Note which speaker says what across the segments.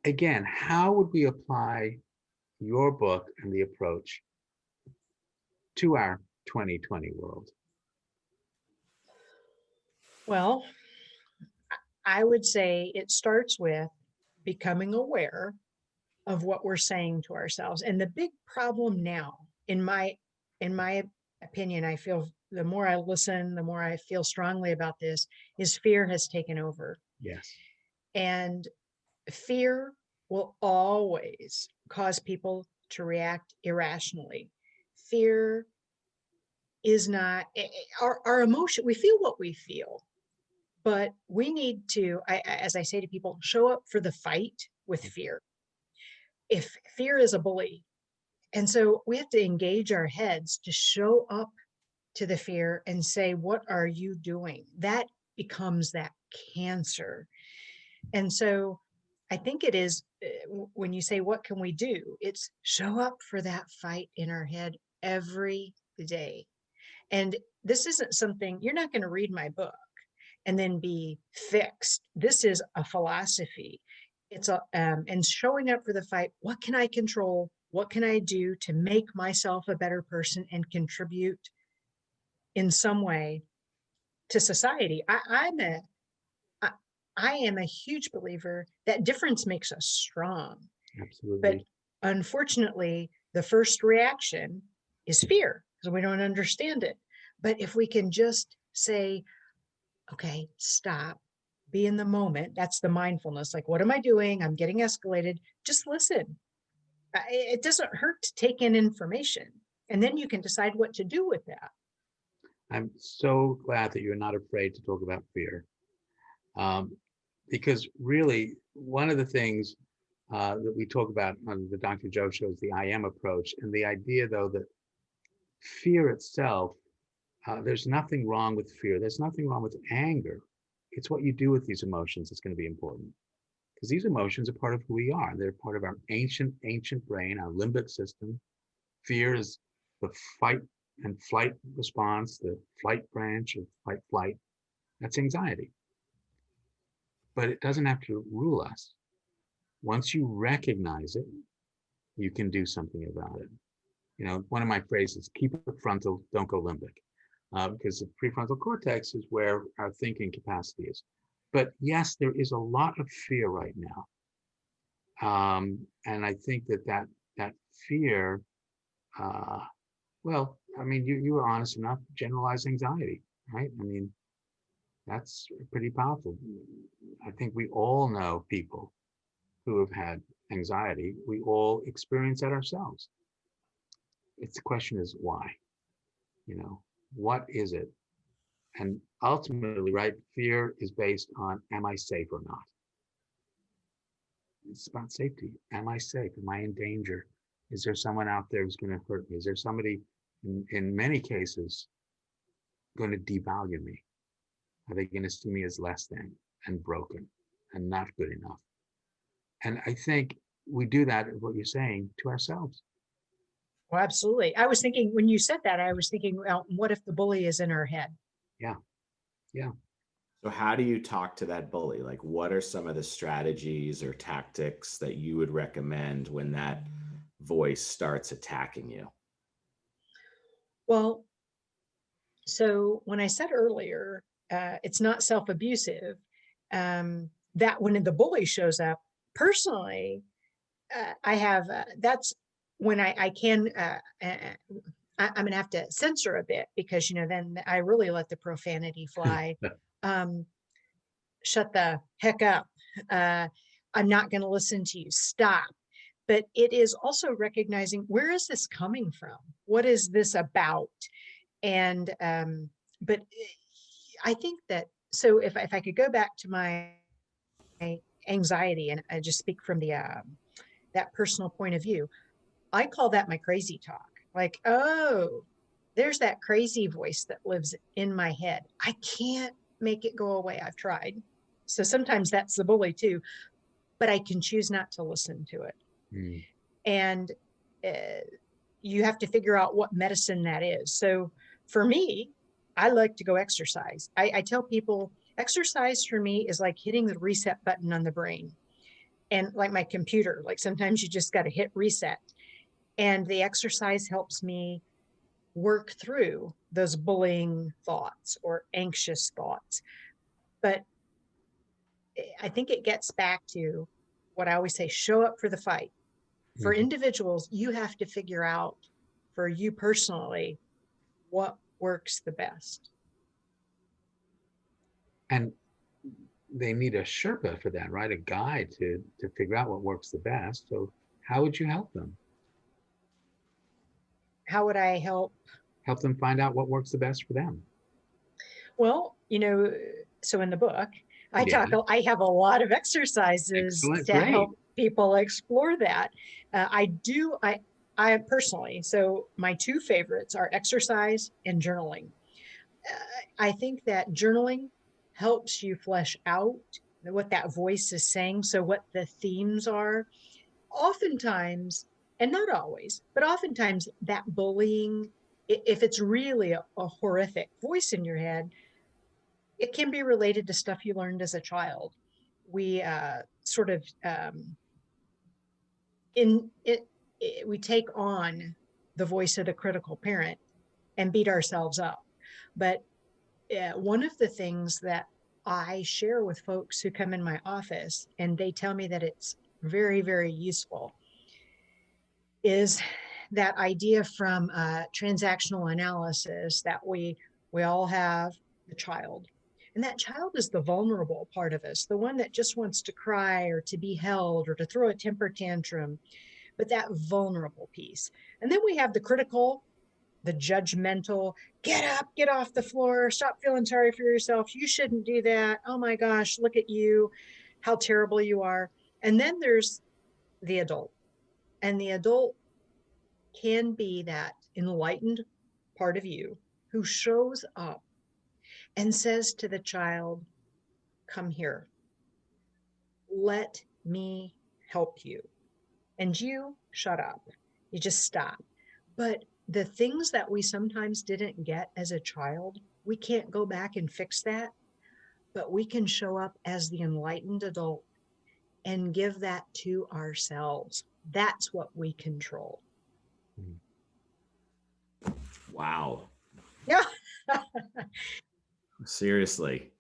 Speaker 1: again, how would we apply your book and the approach to our 2020 world?
Speaker 2: Well, I would say it starts with becoming aware of what we're saying to ourselves. And the big problem now, in my opinion, I feel the more I listen, the more I feel strongly about this, is fear has taken over.
Speaker 1: Yes.
Speaker 2: And fear will always cause people to react irrationally. Fear is not our emotion. We feel what we feel, but we need to, as I say to people, show up for the fight with fear. If fear is a bully, and so we have to engage our heads to show up to the fear and say, what are you doing? That becomes that cancer. And so I think it is, when you say, what can we do? It's show up for that fight in our head every day. And this isn't something, you're not going to read my book and then be fixed. This is a philosophy. It's and showing up for the fight. What can I control? What can I do to make myself a better person and contribute in some way to society? I am a huge believer that difference makes us strong.
Speaker 1: Absolutely.
Speaker 2: But unfortunately, the first reaction is fear because we don't understand it. But if we can just say, okay, stop, be in the moment. That's the mindfulness. Like, what am I doing? I'm getting escalated. Just listen. It doesn't hurt to take in information. And then you can decide what to do with that.
Speaker 1: I'm so glad that you're not afraid to talk about fear. Because really, one of the things that we talk about on the Dr. Joe show is the I am approach. And the idea, though, that fear itself, there's nothing wrong with fear. There's nothing wrong with anger. It's what you do with these emotions that's going to be important. Because these emotions are part of who we are. They're part of our ancient brain, our limbic system. Fear is the fight and flight response, the flight branch of fight flight. That's anxiety. But it doesn't have to rule us. Once you recognize it, you can do something about it. You know, one of my phrases, keep it frontal, don't go limbic. Because the prefrontal cortex is where our thinking capacity is. But yes, there is a lot of fear right now. And I think that fear, well, I mean, you were honest enough, generalized anxiety, right? I mean, that's pretty powerful. I think we all know people who have had anxiety. We all experience that ourselves. It's the question is why, you know, what is it? And ultimately, right, fear is based on, am I safe or not? It's about safety. Am I safe? Am I in danger? Is there someone out there who's going to hurt me? Is there somebody, in many cases, going to devalue me? Are they going to see me as less than and broken and not good enough? And I think we do that, what you're saying, to ourselves.
Speaker 2: Well, absolutely. I was thinking, when you said that, I was thinking, well, what if the bully is in our head?
Speaker 1: Yeah. Yeah.
Speaker 3: So how do you talk to that bully? Like, what are some of the strategies or tactics that you would recommend when that voice starts attacking you?
Speaker 2: Well, so when I said earlier, it's not self-abusive, that when the bully shows up, personally, I have, that's when I can, I'm going to have to censor a bit because, you know, then I really let the profanity fly. Shut the heck up. I'm not going to listen to you. Stop. But it is also recognizing, where is this coming from? What is this about? And, but I think that, so if I could go back to my anxiety and I just speak from the, that personal point of view, I call that my crazy talk. Like, oh, there's that crazy voice that lives in my head. I can't make it go away. I've tried. So sometimes that's the bully too, but I can choose not to listen to it.
Speaker 1: Mm.
Speaker 2: And you have to figure out what medicine that is. So for me, I like to go exercise. I tell people exercise for me is like hitting the reset button on the brain. And like my computer, like sometimes you just got to hit reset. And the exercise helps me work through those bullying thoughts or anxious thoughts. But I think it gets back to what I always say, show up for the fight. For
Speaker 1: Mhm.
Speaker 2: individuals, you have to figure out for you personally what works the best.
Speaker 1: And they need a Sherpa for that, right? A guide to figure out what works the best. So how would you help them?
Speaker 2: How would I help?
Speaker 1: Help them find out what works the best for them.
Speaker 2: Well, so in the book,
Speaker 1: Yeah,
Speaker 2: I have a lot of exercises
Speaker 1: excellent,
Speaker 2: to
Speaker 1: great.
Speaker 2: help people explore that. I personally, so my two favorites are exercise and journaling. I think that journaling helps you flesh out what that voice is saying. So, what the themes are. Oftentimes, and not always, but oftentimes, that bullying, if it's really a horrific voice in your head, it can be related to stuff you learned as a child. We sort of in it, we take on the voice of the critical parent and beat ourselves up. But one of the things that I share with folks who come in my office and they tell me that it's very, very useful is that idea from transactional analysis that we all have the child. And that child is the vulnerable part of us, the one that just wants to cry or to be held or to throw a temper tantrum, but that vulnerable piece. And then we have the critical, the judgmental, get up, get off the floor, stop feeling sorry for yourself. You shouldn't do that. Oh my gosh, look at you, how terrible you are. And then there's the adult. And the adult can be that enlightened part of you who shows up and says to the child, come here, let me help you. And you shut up. You just stop. But the things that we sometimes didn't get as a child, we can't go back and fix that, but we can show up as the enlightened adult and give that to ourselves. That's what we control.
Speaker 3: Wow.
Speaker 2: Yeah.
Speaker 3: Seriously.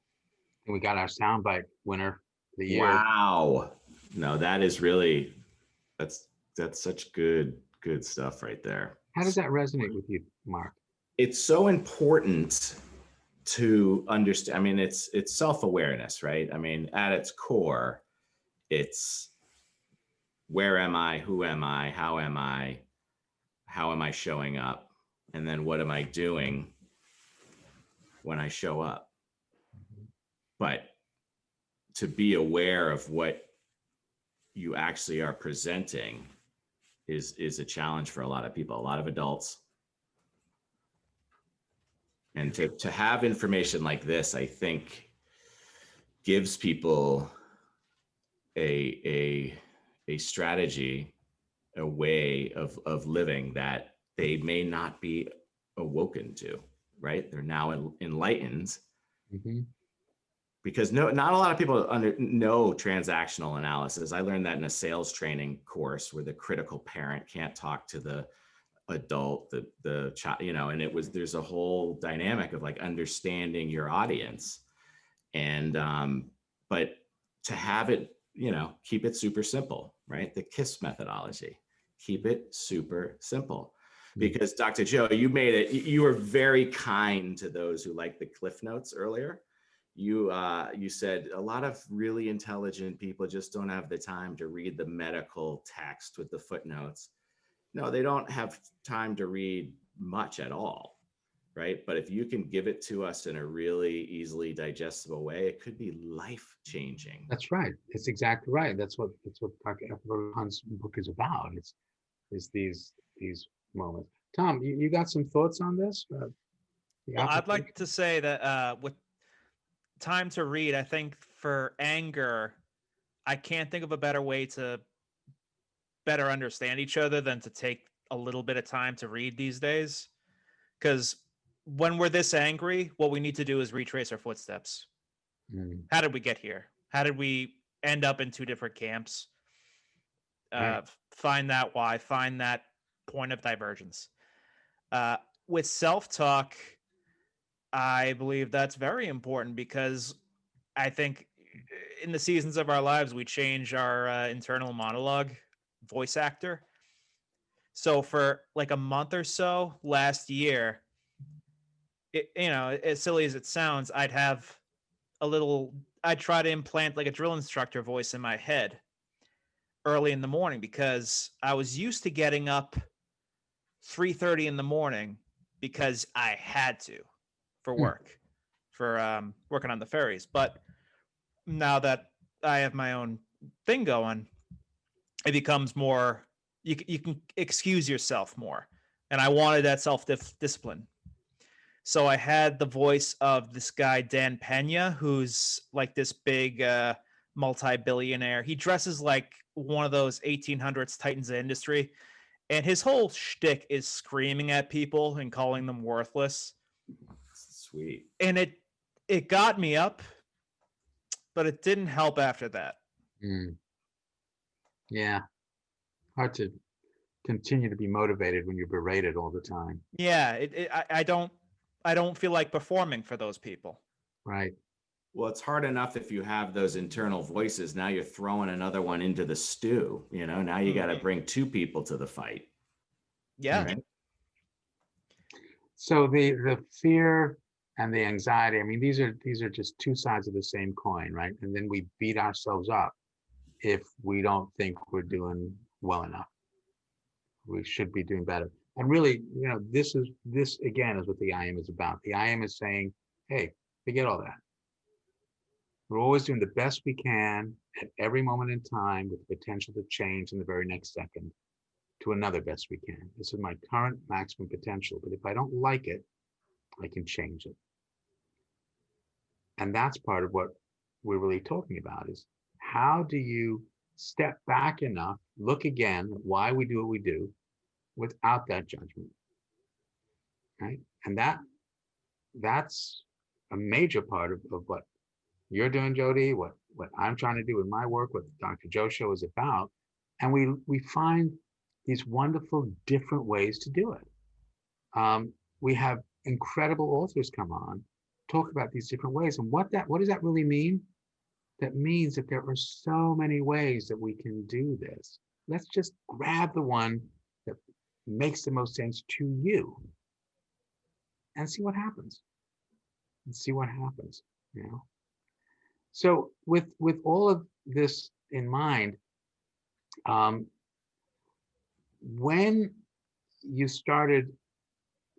Speaker 1: And we got our soundbite winner of the year.
Speaker 3: Wow. No, that is really, that's such good stuff right there.
Speaker 1: How does that resonate with you, Mark?
Speaker 3: It's so important to understand. I mean, it's self-awareness, right? I mean, at its core, it's where am I, who am I, how am I showing up, and then what am I doing when I show up. But to be aware of what you actually are presenting is a challenge for a lot of people, a lot of adults. And to have information like this, I think gives people a strategy, a way of living that they may not be awoken to, right? They're now enlightened.
Speaker 1: Mm-hmm.
Speaker 3: Because not a lot of people know transactional analysis. I learned that in a sales training course where the critical parent can't talk to the adult, the child, and there's a whole dynamic of like understanding your audience. And but to have it, keep it super simple, right? The KISS methodology, keep it super simple. Because Dr. Joe, you were very kind to those who like the Cliff Notes earlier. You said a lot of really intelligent people just don't have the time to read the medical text with the footnotes. No, they don't have time to read much at all, right? But if you can give it to us in a really easily digestible way, it could be life-changing.
Speaker 1: That's right. It's exactly right. That's what Dr. Eckleberry-Hunt's book is about. It's these moments. Tom, you got some thoughts on this?
Speaker 4: Well, I'd like to say that with time to read, I think for anger, I can't think of a better way to better understand each other than to take a little bit of time to read these days. Because when we're this angry, what we need to do is retrace our footsteps. How did we get here? How did we end up in two different camps?
Speaker 1: Right.
Speaker 4: Find that why, find that point of divergence. With self-talk, I believe that's very important because I think in the seasons of our lives, we change our internal monologue voice actor. So for like a month or so last year, as silly as it sounds, I'd try to implant like a drill instructor voice in my head early in the morning because I was used to getting up 3:30 in the morning because I had to for work, for working on the ferries. But now that I have my own thing going, it becomes more, you can excuse yourself more. And I wanted that self-discipline. So I had the voice of this guy, Dan Pena, who's like this big multi-billionaire. He dresses like one of those 1800s titans of industry. And his whole shtick is screaming at people and calling them worthless.
Speaker 3: Sweet.
Speaker 4: And it got me up, but it didn't help after that.
Speaker 1: Yeah. Hard to continue to be motivated when you're berated all the time.
Speaker 4: Yeah, I don't feel like performing for those people.
Speaker 1: Right.
Speaker 3: Well, it's hard enough if you have those internal voices. Now you're throwing another one into the stew. Now you got to bring two people to the fight.
Speaker 4: Yeah.
Speaker 3: Right?
Speaker 1: So the fear and the anxiety, I mean, these are just two sides of the same coin, right? And then we beat ourselves up if we don't think we're doing well enough. We should be doing better. And really, this again is what the I am is about. The I am is saying, hey, forget all that. We're always doing the best we can at every moment in time with the potential to change in the very next second to another best we can. This is my current maximum potential, but if I don't like it, I can change it. And that's part of what we're really talking about is how do you step back enough, look again at why we do what we do without that judgment, right? And that's a major part of what you're doing, Jodie, what I'm trying to do in my work, what the Dr. Joe Show is about. And we find these wonderful different ways to do it. We have incredible authors come on, talk about these different ways. And what does that really mean? That means that there are so many ways that we can do this. Let's just grab the one that makes the most sense to you and see what happens. So with all of this in mind, when you started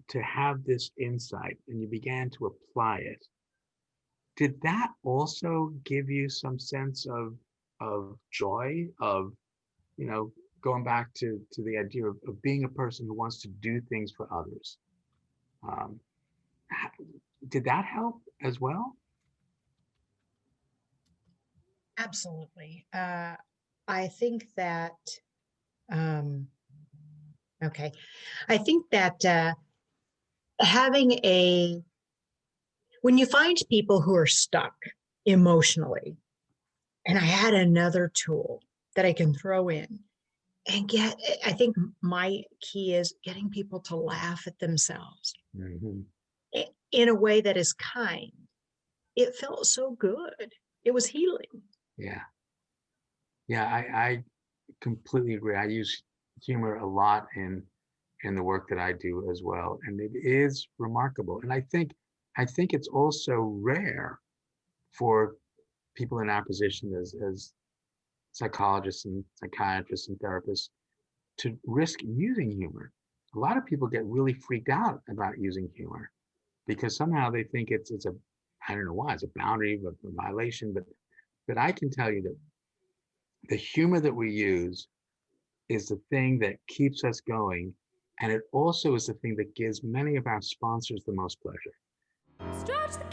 Speaker 1: to have this insight and you began to apply it, did that also give you some sense of joy, of going back to the idea of being a person who wants to do things for others? Did that help as well?
Speaker 2: Absolutely. I think that, okay. I think that when you find people who are stuck emotionally, and I had another tool that I can throw in and I think my key is getting people to laugh at themselves in a way that is kind. It felt so good. It was healing.
Speaker 1: Yeah. I completely agree. I use humor a lot in the work that I do as well, and it is remarkable. And I think it's also rare for people in our position as psychologists and psychiatrists and therapists to risk using humor. A lot of people get really freaked out about using humor because somehow they think it's a, I don't know why, it's a boundary, a violation, but I can tell you that the humor that we use is the thing that keeps us going. And it also is the thing that gives many of our sponsors the most pleasure.
Speaker 5: Stretch the